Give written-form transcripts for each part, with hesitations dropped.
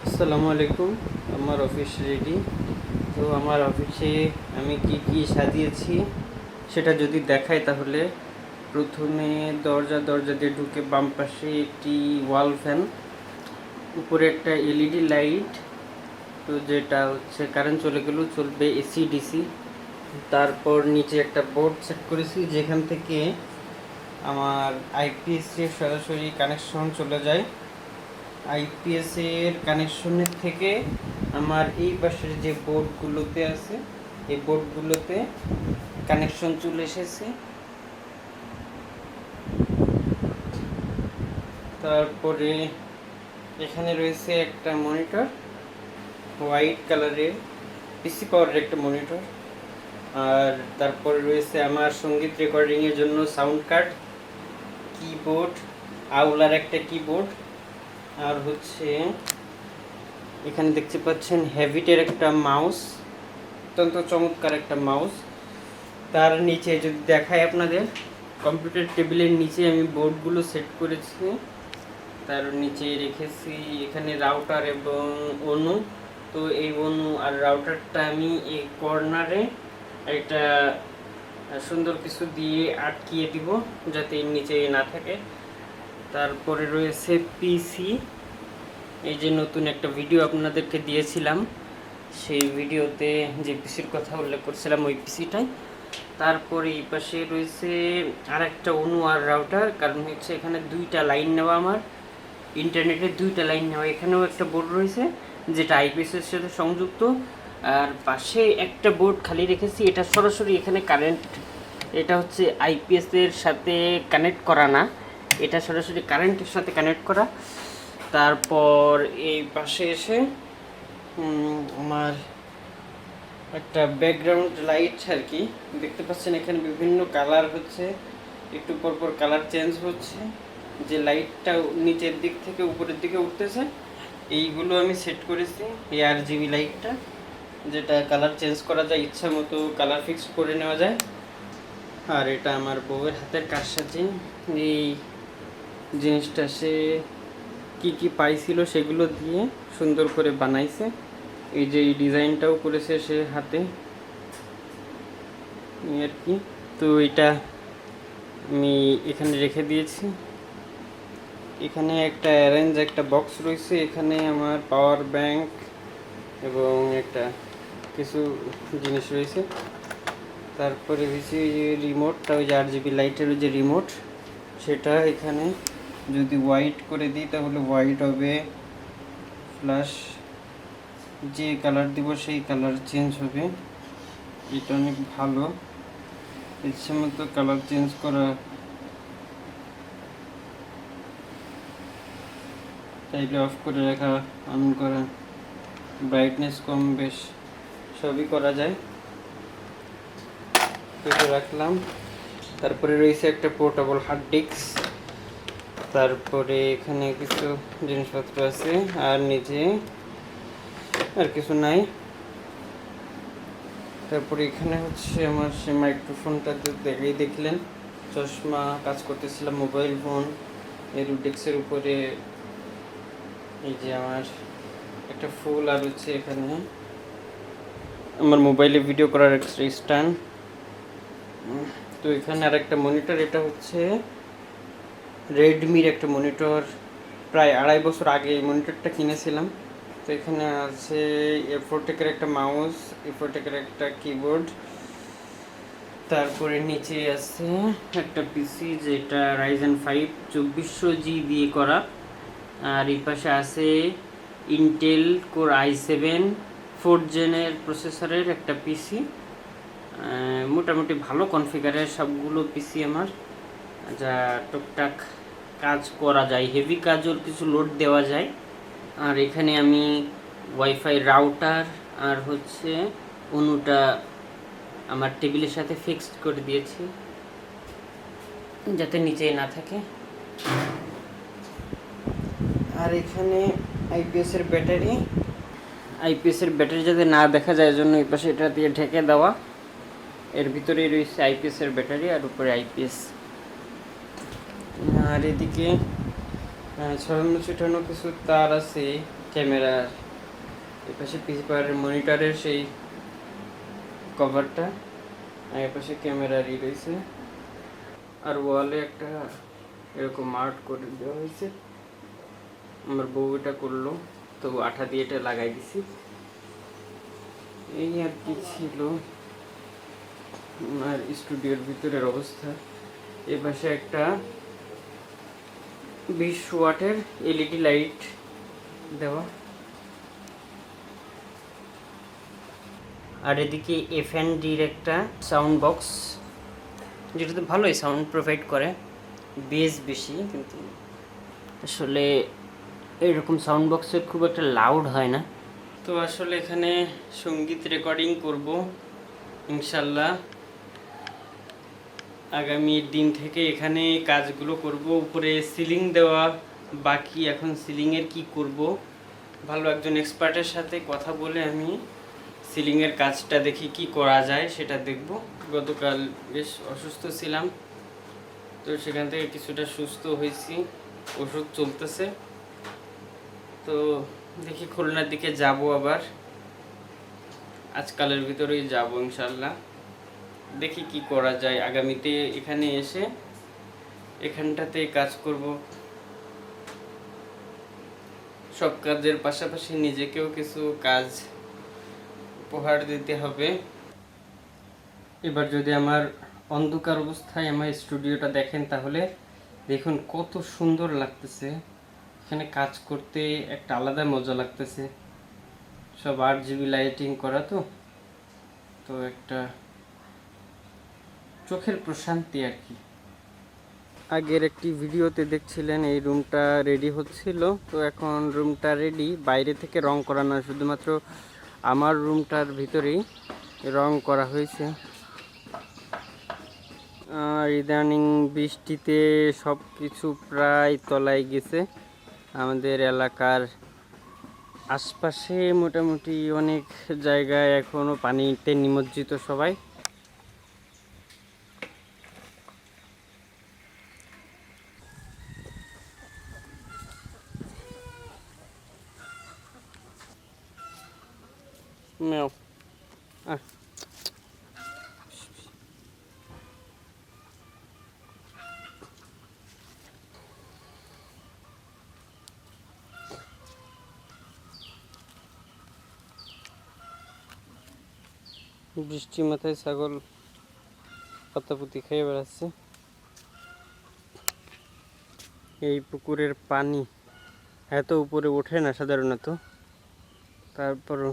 আসসালামু আলাইকুম। আমার অফিস রেডি। তো আমার অফিসে আমি কি কি সাজিয়েছি সেটা যদি দেখাই, তাহলে প্রথমে দরজা দিয়ে ঢুকে বাম পাশে একটি ওয়াল ফ্যান, উপরে একটা এলইডি লাইট, তো যেটা হচ্ছে কারেন্ট চলে গেলেও চলবে, এসি ডিসি। তারপর নিচে একটা বোর্ড সেট করেছি যেখান থেকে আমার আইপিএস এর সরাসরি কানেকশন চলে যায়। আইপিএস এর কানেকশনের থেকে আমার এই পাশের যে বোর্ডগুলোতে আছে, এই বোর্ডগুলোতে কানেকশন চলে এসেছে। তারপরে এখানে রয়েছে একটা মনিটর, হোয়াইট কালারের পিসি পাওয়ারের একটা মনিটর। আর তারপরে রয়েছে আমার সঙ্গীত রেকর্ডিংয়ের জন্য সাউন্ড কার্ড, কিবোর্ড, আউলার একটা কিবোর্ড, আর হচ্ছে এখানে দেখতে পাচ্ছেন হ্যাভিটের একটা মাউস, অত্যন্ত চমৎকার একটা মাউস। তার নিচে যদি দেখাই আপনাদের, কম্পিউটার টেবিলের নিচে আমি বোর্ডগুলো সেট করেছি। তার নিচে রেখেছি এখানে রাউটার এবং অনু। তো এই অনু আর রাউটারটা আমি এই কর্নারে একটা সুন্দর কিছু দিয়ে আটকিয়ে দিব যাতে এর নিচে না থাকে। তারপরে রয়েছে পিসি, এই যে নতুন একটা ভিডিও আপনাদেরকে দিয়েছিলাম, সেই ভিডিওতে যে পিসির কথা উল্লেখ করছিলাম ওই পিসিটাই। তারপরে এই পাশে রয়েছে আর একটা অনু আর রাউটার, কারণ হচ্ছে এখানে দুইটা লাইন নেওয়া, আমার ইন্টারনেটের দুইটা লাইন নেওয়া। এখানেও একটা বোর্ড রয়েছে যেটা আইপিএসের সাথে সংযুক্ত, আর পাশে একটা বোর্ড খালি রেখেছি, এটা সরাসরি এখানে কারেন্ট, এটা হচ্ছে আইপিএসের সাথে কানেক্ট করা না, এটা সরাসরি কারেন্টের সাথে কানেক্ট করা। তারপর এই পাশে এসে আমার একটা ব্যাকগ্রাউন্ড লাইট আর কি দেখতে পাচ্ছেন, এখানে বিভিন্ন কালার হচ্ছে, একটু পরপর কালার চেঞ্জ হচ্ছে, যে লাইটটা নিচের দিক থেকে উপরের দিকে উঠতেছে, এইগুলো আমি সেট করেছি। এই RGB লাইটটা, যেটা কালার চেঞ্জ করা যায়, ইচ্ছা মতো কালার ফিক্স করে নেওয়া যায়। আর এটা আমার বউয়ের হাতের কারসাজি, এই জিনিসটা সে কি কি পাইছিল সেগুলো দিয়ে সুন্দর করে বানাইছে। এই যে এই ডিজাইনটাও করেছে সে হাতে আর কি। তো এটা আমি এখানে রেখে দিয়েছি। এখানে একটা অ্যারেঞ্জ একটা বক্স রয়েছে, এখানে আমার পাওয়ার ব্যাংক এবং একটা কিছু জিনিস রয়েছে। তারপরে হচ্ছে যে রিমোটটা, ওই যে RGB লাইটের ওই যে রিমোট, সেটা এখানে যদি হোয়াইট করে দিই তাহলে হোয়াইট হবে, ফ্ল্যাশ যে কালার দিব সেই কালার চেঞ্জ হবে। এটা অনেক ভালো, ইচ্ছে মতো কালার চেঞ্জ করা, চাইলে অফ করে রাখা, অন করা, ব্রাইটনেস কম বেশ সবই করা যায়। এটা রাখলাম। তারপরে রয়েছে একটা পোর্টেবল হার্ড ডিস্ক, তারপরে এখানে কিছু জিনিসপত্র আছে, আর নিচে আর কিছু নাই। তারপরে এখানে হচ্ছে আমার সে মাইক্রোফোনটা দেখলেন, চশমা, কাজ করতেছিলাম মোবাইল ফোন, এর ডেস্কের উপরে এই যে আমার একটা ফুল, আর হচ্ছে এখানে আমার মোবাইলে ভিডিও করার একটা স্ট্যান্ড। তো এখানে আর একটা মনিটর, এটা হচ্ছে রেডমির একটা মনিটর, প্রায় 2.5 বছর আগে এই মনিটরটা কিনেছিলাম। তো এখানে আছে এফোটেকের একটা মাউস, এফোটেকের একটা কিবোর্ড, তারপরে নিচে আছে একটা পিসি যেটা Ryzen 5 2400G দিয়ে করা, আর এই পাশে আছে ইন্টেল কোর i7 4th জেনের প্রসেসরের একটা পিসি। মোটামুটি ভালো কনফিগারের সবগুলো পিসি আমার, যা টুকটাক কাজ করা যায়, হেভি কাজও কিছু লোড দেওয়া যায়। আর এখানে আমি ওয়াইফাই রাউটার আর হচ্ছে অনুটা আমার টেবিলের সাথে ফিক্সড করে দিয়েছি যাতে নিচে না থাকে। আর এখানে আইপিএসের ব্যাটারি যাতে না দেখা যায় জন্য এই পাশে এটা দিয়ে ঢেকে দেওয়া। এর ভিতরেই রয়েছে আইপিএসের ব্যাটারি আর উপরে আইপিএস। আর এদিকে ছড়ানো ছিটানো কিছু তার আছে, ক্যামেরার এপাশে পিসি পাওয়ারের মনিটরের সেই কভারটা, আর এপাশে ক্যামেরারই রয়েছে। আর ওয়ালে একটা এরকম আর্ট করে দেওয়া হয়েছে। আমার বউ এটা করলো, তো আঠা দিয়ে এটা লাগাই দিছি। এই আর কি ছিল আমার স্টুডিওর ভিতরের অবস্থা। এ পাশে একটা 20 ওয়াটের এলইডি লাইট দেওয়া, আর এদিকে এফএনডির একটা সাউন্ড বক্স, যেটাতে ভালোই সাউন্ড প্রোভাইড করে, বেস বেশি, কিন্তু আসলে এরকম সাউন্ড বক্সে খুব একটা লাউড হয় না। তো আসলে এখানে সঙ্গীত রেকর্ডিং করব ইনশাল্লাহ। আগামী দিন থেকে এখানে কাজগুলো করব। উপরে সিলিং দেওয়া বাকি, এখন সিলিংয়ের কি করব, ভালো একজন এক্সপার্টের সাথে কথা বলে আমি সিলিংয়ের কাজটা দেখি কি করা যায় সেটা দেখব। গতকাল বেশ অসুস্থ ছিলাম, তো সেখান থেকে কিছুটা সুস্থ হয়েছি, ওষুধ চলতেছে। তো দেখি খুলনার দিকে যাব, আবার আজকালের ভিতরেই যাব ইনশাল্লাহ। দেখি কি করা যায় আগামীতে। এখানে এসে এখানটাতে কাজ করব, সব কাজের পাশাপাশি নিজেকেও কিছু কাজ উপহার দিতে হবে। এবার যদি আমার অন্ধকার অবস্থায় আমার স্টুডিওটা দেখেন, তাহলে দেখুন কত সুন্দর লাগতেছে। এখানে কাজ করতে একটা আলাদা মজা লাগতেছে। সব 8GB লাইটিং করা, তো একটা চোখের প্রশান্তি আর কি। আগের একটি ভিডিওতে দেখছিলেন এই রুমটা রেডি হচ্ছিল, তো এখন রুমটা রেডি। বাইরে থেকে রং করা না, শুধুমাত্র আমার রুমটার ভিতরেই রং করা হয়েছে। আর ইদানিং বৃষ্টিতে সব কিছু প্রায় তলায় গেছে। আমাদের এলাকার আশপাশে মোটামুটি অনেক জায়গায় এখনও পানিতে নিমজ্জিত সবাই। মেও আহ বৃষ্টি মাথায় ছাগল পাতাপুতি খেয়ে বেড়াচ্ছে। এই পুকুরের পানি এত উপরে ওঠে না সাধারণত, তারপরও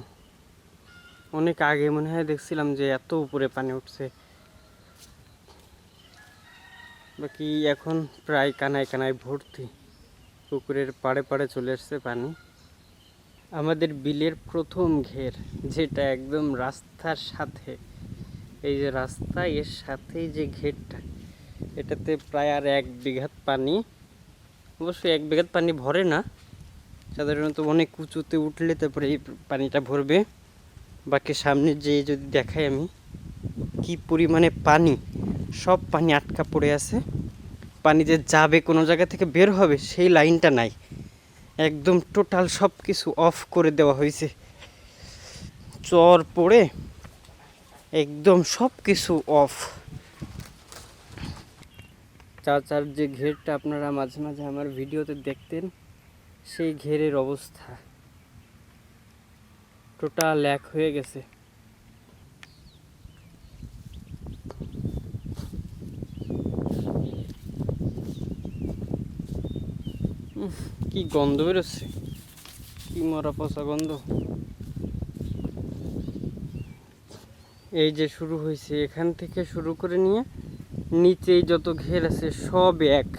অনেক আগে মনে হয় দেখছিলাম যে এত উপরে পানি উঠছে। বাকি এখন প্রায় কানায় কানায় ভর্তি, পুকুরের পাড়ে পাড়ে চলে আসছে পানি। আমাদের বিলের প্রথম ঘের, যেটা একদম রাস্তার সাথে, এই যে রাস্তা এর সাথেই যে ঘেরটা, এটাতে প্রায় আর 1 বিঘা পানি। অবশ্যই 1 বিঘা পানি ভরে না, সাধারণত অনেক উঁচুতে উঠলে তারপরে এই পানিটা ভরবে। বাকি সামনে যে যদি দেখাই আমি কি পরিমাণে পানি, সব পানি আটকা পড়ে আছে। পানি যে যাবে কোনো জায়গা থেকে বের হবে সেই লাইনটা নাই, একদম টোটাল সব কিছু অফ করে দেওয়া হয়েছে। চর পড়ে একদম সব কিছু অফ। চাচার যে ঘেরটা আপনারা মাঝে মাঝে আমার ভিডিওতে দেখতেন, সেই ঘেরের অবস্থা টোটাল এক হয়ে গেছে। কি গন্ধ বেরোচ্ছে, কি মরা পচা গন্ধ। এই যে শুরু হয়েছে, এখান থেকে শুরু করে নিয়ে নিচেই যত ঘের আছে সব এক,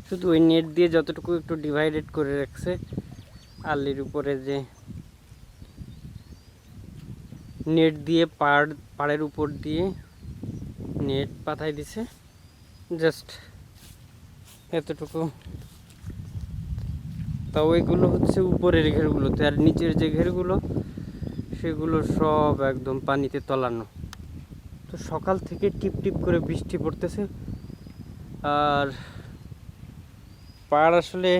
শুধু ওই নেট দিয়ে যতটুকু একটু ডিভাইডেড করে রাখছে। আলির উপরে যে নেট দিয়ে পাড়ের উপর দিয়ে নেট পাতাই দিছে, জাস্ট এতটুকু। তা ওইগুলো হচ্ছে উপরের ঘেরগুলোতে, আর নিচের যে ঘেরগুলো সেগুলো সব একদম পানিতে তলানো। তো সকাল থেকে টিপ টিপ করে বৃষ্টি পড়তেছে, আর পাড় আসলে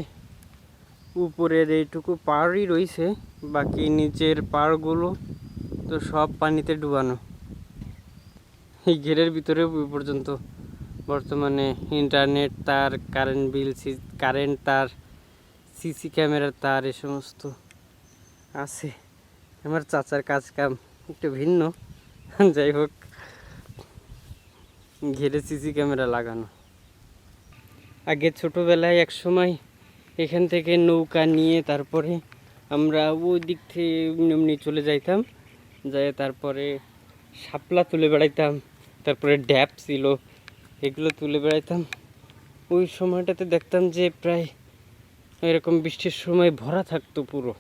উপরের এইটুকু পাড়ই রয়েছে, বাকি নিচের পাড়গুলো তো সব পানিতে ডুবানো। এই ঘেরের ভিতরে পর্যন্ত বর্তমানে ইন্টারনেট তার, কারেন্ট বিল, কারেন্ট তার, সিসি ক্যামেরার তার, এ সমস্ত আছে। আমার চাচার কাজ কাম একটু ভিন্ন, যাই হোক ঘেরে সিসি ক্যামেরা লাগানো। আগে ছোটোবেলায় এক সময় এখান থেকে নৌকা নিয়ে তারপরে আমরা ওই দিক থেকে এমনি চলে যাইতাম, যাই তারপরে শাপলা তুলে বেড়াইতাম, তারপরে ড্যাপ ছিল, এগুলো তুলে বেড়াইতাম। ওই সময়টাতে দেখতাম যে প্রায় এরকম বৃষ্টির সময় ভরা থাকতো পুরো,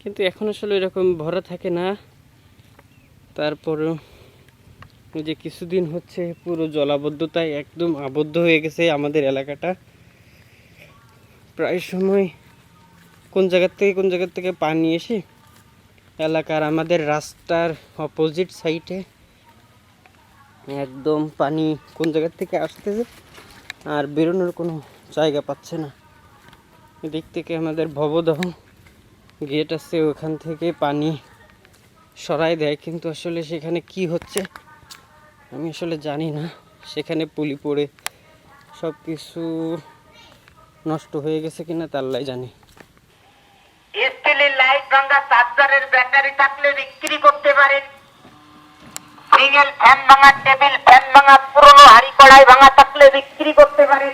কিন্তু এখন আসলে এরকম ভরা থাকে না। তারপরেও যে কিছুদিন হচ্ছে পুরো জলাবদ্ধতায় একদম আবদ্ধ হয়ে গেছে আমাদের এলাকাটা। প্রায় সময় কোন জায়গার থেকে পানি এসে এলাকার আমাদের রাস্তার অপোজিট সাইডে একদম পানি কোন জায়গার থেকে আসতেছে আর বেরোনোর কোনো জায়গা পাচ্ছে না। এদিক থেকে আমাদের ভবদহ গেট আছে, ওখান থেকে পানি সরাই দেয়, কিন্তু আসলে সেখানে কি হচ্ছে আমি আসলে জানি না। সেখানে পুলি পড়ে সব কিছু নষ্ট হয়ে গেছে কিনা তা আল্লাহই জানে। স্টিলের লাইট ভাঙা চার্জারের ব্যাটারি থাকলে বিক্রি করতে পারেন। সিঙ্গেল ফ্যান ভাঙা, টেবিল ফ্যান ভাঙা, পুরনো হাড়ি কড়াই ভাঙা থাকলে বিক্রি করতে পারেন।